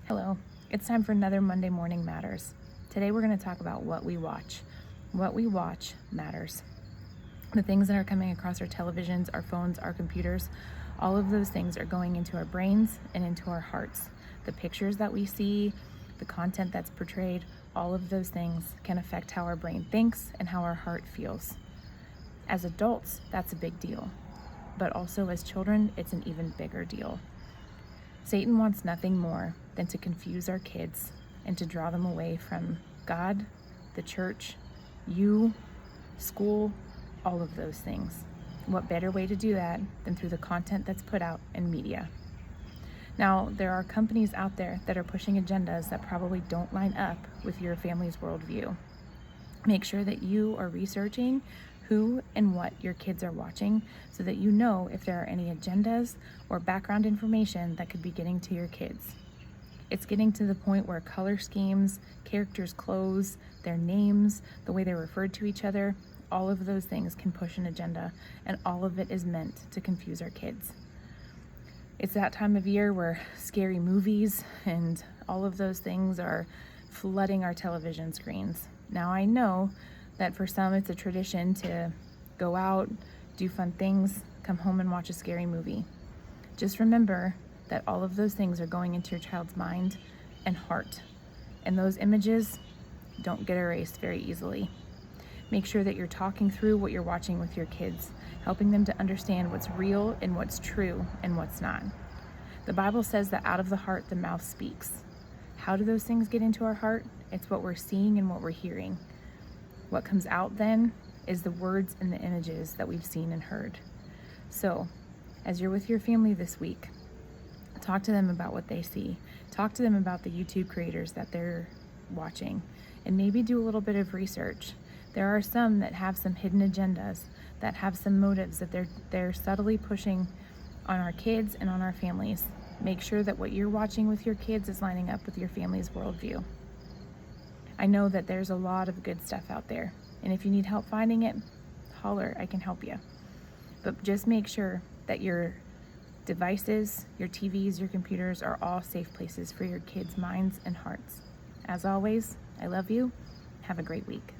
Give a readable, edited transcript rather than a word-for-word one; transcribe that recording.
Hello, it's time for another Monday Morning Matters. Today we're going to talk about what we watch. What we watch matters. The things that are coming across our televisions, our phones, our computers, all of those things are going into our brains and into our hearts. The pictures that we see, the content that's portrayed, all of those things can affect how our brain thinks and how our heart feels. As adults, that's a big deal. But also as children, it's an even bigger deal. Satan wants nothing more than to confuse our kids and to draw them away from God, the church, you, school, all of those things. What better way to do that than through the content that's put out in media? Now, there are companies out there that are pushing agendas that probably don't line up with your family's worldview. Make sure that you are researching who and what your kids are watching so that you know if there are any agendas or background information that could be getting to your kids. It's getting to the point where color schemes, characters' clothes, their names, the way they're referred to each other, all of those things can push an agenda, and all of it is meant to confuse our kids. It's that time of year where scary movies and all of those things are flooding our television screens. Now I know that for some it's a tradition to go out, do fun things, come home and watch a scary movie. Just remember that all of those things are going into your child's mind and heart, and those images don't get erased very easily. Make sure that you're talking through what you're watching with your kids, helping them to understand what's real and what's true and what's not. The Bible says that out of the heart the mouth speaks. How do those things get into our heart? It's what we're seeing and what we're hearing. What comes out then is the words and the images that we've seen and heard. So, as you're with your family this week, talk to them about what they see. Talk to them about the YouTube creators that they're watching, and maybe do a little bit of research. There are some that have some hidden agendas, that have some motives that they're subtly pushing on our kids and on our families. Make sure that what you're watching with your kids is lining up with your family's worldview. I know that there's a lot of good stuff out there, and if you need help finding it, holler, I can help you. But just make sure that your devices, your TVs, your computers are all safe places for your kids' minds and hearts. As always, I love you. Have a great week.